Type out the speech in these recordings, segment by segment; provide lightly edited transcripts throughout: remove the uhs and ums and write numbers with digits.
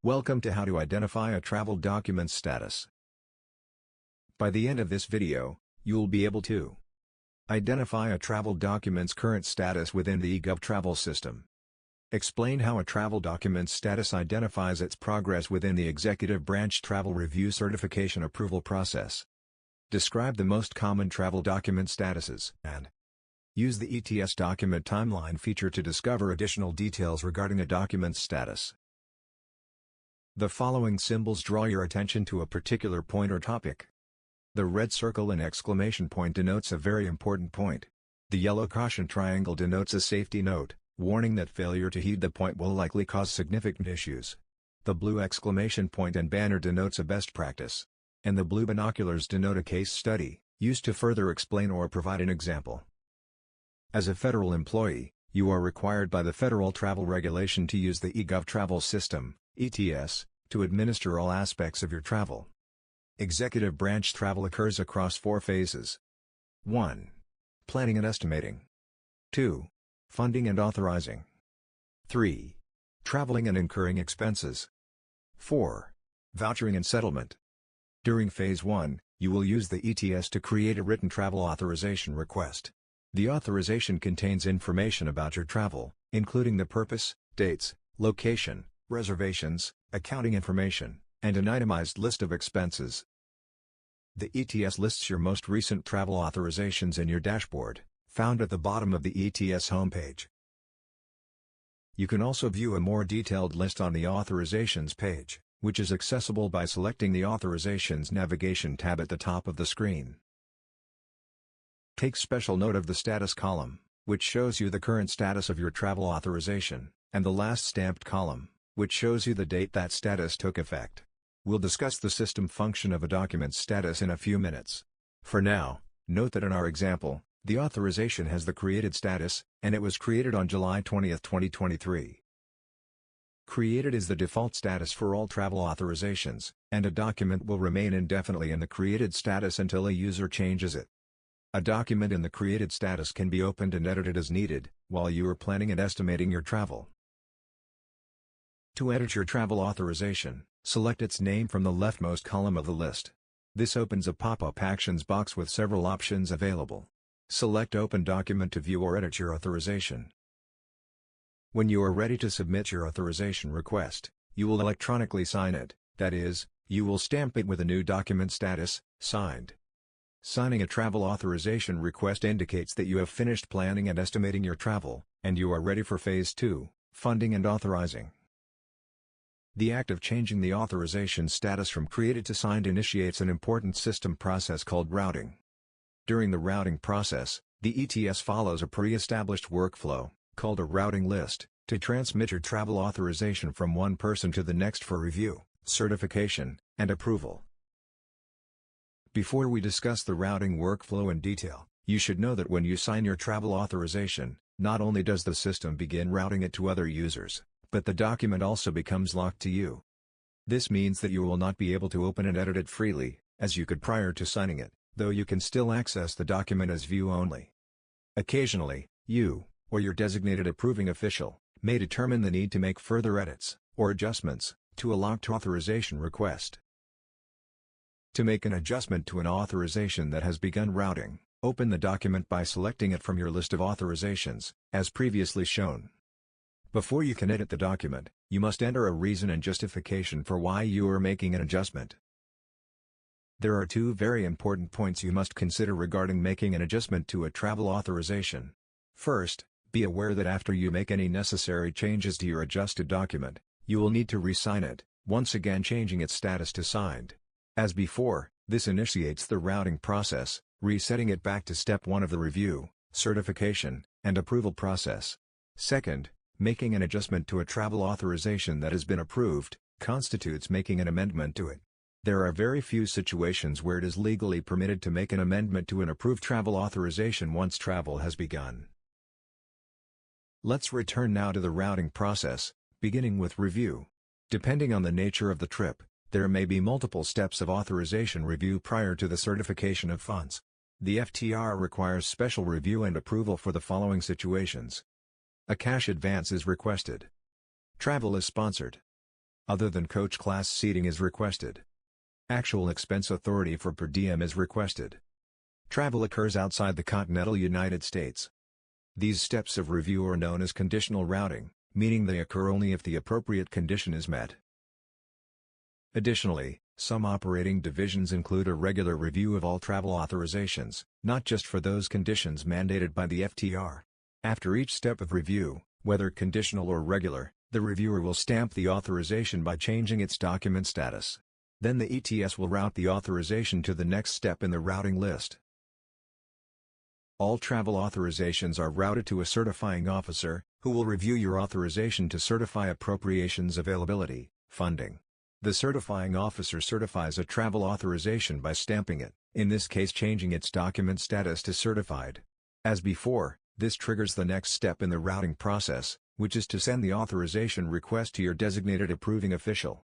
Welcome to how to identify a travel document's status. By the end of this video, you'll be able to identify a travel document's current status within the E-Gov Travel system. Explain how a travel document's status identifies its progress within the Executive Branch Travel Review Certification Approval process. Describe the most common travel document statuses, and use the ETS Document Timeline feature to discover additional details regarding a document's status. The following symbols draw your attention to a particular point or topic. The red circle and exclamation point denotes a very important point. The yellow caution triangle denotes a safety note, warning that failure to heed the point will likely cause significant issues. The blue exclamation point and banner denotes a best practice. And the blue binoculars denote a case study, used to further explain or provide an example. As a federal employee, you are required by the Federal Travel Regulation to use the E-Gov Travel System, ETS, to administer all aspects of your travel. Executive branch travel occurs across 4 phases. 1. Planning and estimating. 2. Funding and authorizing. 3. Traveling and incurring expenses. 4. Vouchering and settlement. During Phase 1, you will use the ETS to create a written travel authorization request. The authorization contains information about your travel, including the purpose, dates, location, reservations, accounting information, and an itemized list of expenses. The ETS lists your most recent travel authorizations in your dashboard, found at the bottom of the ETS homepage. You can also view a more detailed list on the Authorizations page, which is accessible by selecting the Authorizations navigation tab at the top of the screen. Take special note of the status column, which shows you the current status of your travel authorization, and the last stamped column, which shows you the date that status took effect. We'll discuss the system function of a document's status in a few minutes. For now, note that in our example, the authorization has the created status, and it was created on July 20, 2023. Created is the default status for all travel authorizations, and a document will remain indefinitely in the created status until a user changes it. A document in the created status can be opened and edited as needed, while you are planning and estimating your travel. To edit your travel authorization, select its name from the leftmost column of the list. This opens a pop-up Actions box with several options available. Select Open Document to view or edit your authorization. When you are ready to submit your authorization request, you will electronically sign it, that is, you will stamp it with a new document status, signed. Signing a travel authorization request indicates that you have finished planning and estimating your travel, and you are ready for Phase 2, Funding and Authorizing. The act of changing the authorization status from created to signed initiates an important system process called routing. During the routing process, the ETS follows a pre-established workflow, called a routing list, to transmit your travel authorization from one person to the next for review, certification, and approval. Before we discuss the routing workflow in detail, you should know that when you sign your travel authorization, not only does the system begin routing it to other users, but the document also becomes locked to you. This means that you will not be able to open and edit it freely, as you could prior to signing it, though you can still access the document as view only. Occasionally, you, or your designated approving official, may determine the need to make further edits, or adjustments, to a locked authorization request. To make an adjustment to an authorization that has begun routing, open the document by selecting it from your list of authorizations, as previously shown. Before you can edit the document, you must enter a reason and justification for why you are making an adjustment. There are 2 very important points you must consider regarding making an adjustment to a travel authorization. First, be aware that after you make any necessary changes to your adjusted document, you will need to re-sign it, once again changing its status to signed. As before, this initiates the routing process, resetting it back to Step 1 of the review, certification, and approval process. Second, making an adjustment to a travel authorization that has been approved, constitutes making an amendment to it. There are very few situations where it is legally permitted to make an amendment to an approved travel authorization once travel has begun. Let's return now to the routing process, beginning with review. Depending on the nature of the trip, there may be multiple steps of authorization review prior to the certification of funds. The FTR requires special review and approval for the following situations. A cash advance is requested. Travel is sponsored. other than coach class seating is requested. Actual expense authority for per diem is requested. Travel occurs outside the continental United States. These steps of review are known as conditional routing, meaning they occur only if the appropriate condition is met. Additionally, some operating divisions include a regular review of all travel authorizations, not just for those conditions mandated by the FTR. After each step of review, whether conditional or regular, the reviewer will stamp the authorization by changing its document status. Then the ETS will route the authorization to the next step in the routing list. All travel authorizations are routed to a certifying officer, who will review your authorization to certify appropriations availability, funding. The certifying officer certifies a travel authorization by stamping it, in this case changing its document status to certified. As before, this triggers the next step in the routing process, which is to send the authorization request to your designated approving official.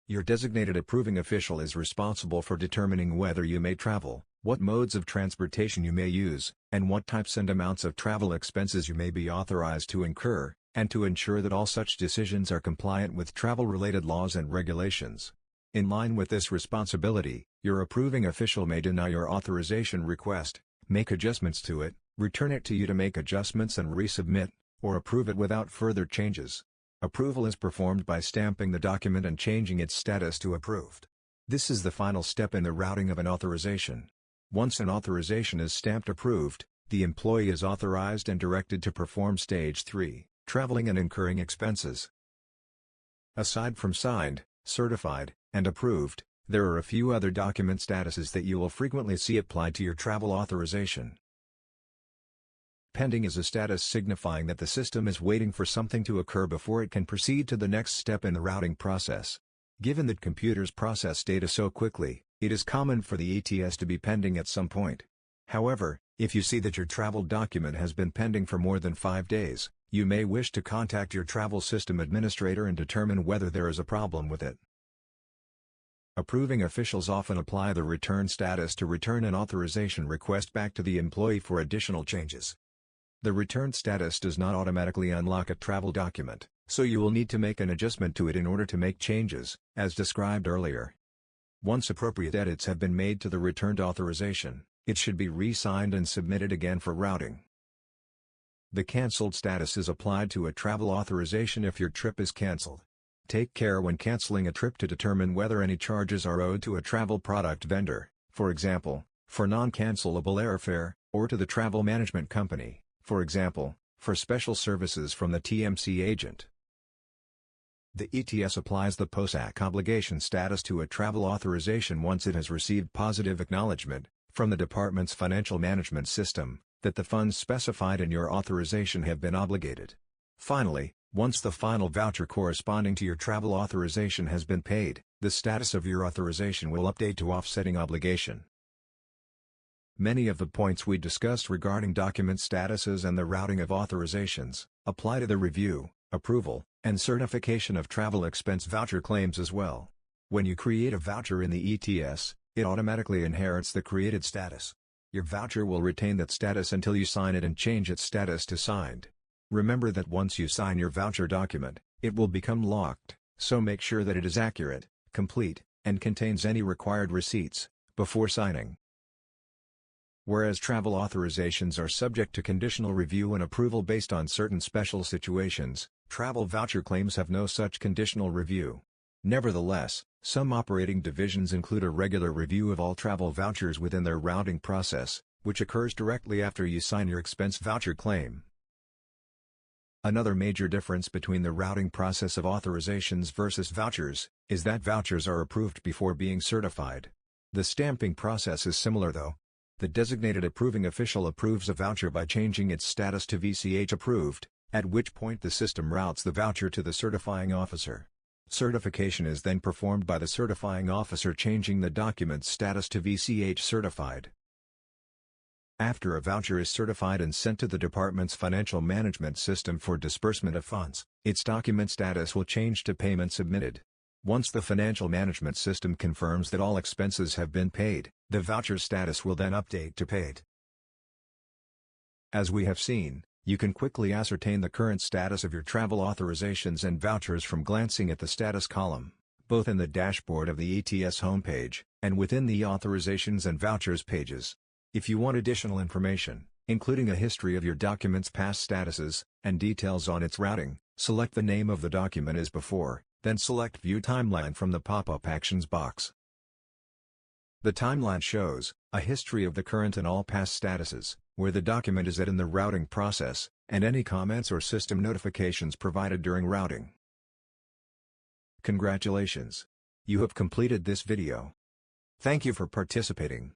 Your designated approving official is responsible for determining whether you may travel, what modes of transportation you may use, and what types and amounts of travel expenses you may be authorized to incur, and to ensure that all such decisions are compliant with travel-related laws and regulations. In line with this responsibility, your approving official may deny your authorization request, make adjustments to it, return it to you to make adjustments and resubmit, or approve it without further changes. Approval is performed by stamping the document and changing its status to approved. This is the final step in the routing of an authorization. Once an authorization is stamped approved, the employee is authorized and directed to perform Stage 3, traveling and incurring expenses. Aside from signed, certified, and approved, there are a few other document statuses that you will frequently see applied to your travel authorization. Pending is a status signifying that the system is waiting for something to occur before it can proceed to the next step in the routing process. Given that computers process data so quickly, it is common for the ETS to be pending at some point. However, if you see that your travel document has been pending for more than 5 days, you may wish to contact your travel system administrator and determine whether there is a problem with it. Approving officials often apply the return status to return an authorization request back to the employee for additional changes. The return status does not automatically unlock a travel document, so you will need to make an adjustment to it in order to make changes, as described earlier. Once appropriate edits have been made to the returned authorization, it should be re-signed and submitted again for routing. The canceled status is applied to a travel authorization if your trip is canceled. Take care when canceling a trip to determine whether any charges are owed to a travel product vendor, for example, for non-cancelable airfare, or to the travel management company, for example, for special services from the TMC agent. The ETS applies the POSAC obligation status to a travel authorization once it has received positive acknowledgement, from the department's financial management system, that the funds specified in your authorization have been obligated. Finally, once the final voucher corresponding to your travel authorization has been paid, the status of your authorization will update to offsetting obligation. Many of the points we discussed regarding document statuses and the routing of authorizations apply to the review, approval, and certification of travel expense voucher claims as well. When you create a voucher in the ETS, it automatically inherits the created status. Your voucher will retain that status until you sign it and change its status to signed. Remember that once you sign your voucher document, it will become locked, so make sure that it is accurate, complete, and contains any required receipts before signing. Whereas travel authorizations are subject to conditional review and approval based on certain special situations, travel voucher claims have no such conditional review. Nevertheless, some operating divisions include a regular review of all travel vouchers within their routing process, which occurs directly after you sign your expense voucher claim. Another major difference between the routing process of authorizations versus vouchers is that vouchers are approved before being certified. The stamping process is similar though. The designated approving official approves a voucher by changing its status to VCH approved, at which point the system routes the voucher to the certifying officer. Certification is then performed by the certifying officer changing the document's status to VCH certified. After a voucher is certified and sent to the department's financial management system for disbursement of funds, its document status will change to payment submitted. Once the financial management system confirms that all expenses have been paid, the voucher status will then update to paid. As we have seen, You can quickly ascertain the current status of your travel authorizations and vouchers from glancing at the status column, both in the dashboard of the ETS homepage, and within the authorizations and vouchers pages. If you want additional information, including a history of your document's past statuses, and details on its routing, select the name of the document as before, then select View Timeline from the pop-up Actions box. The timeline shows a history of the current and all past statuses, where the document is at in the routing process, and any comments or system notifications provided during routing. Congratulations! You have completed this video. Thank you for participating.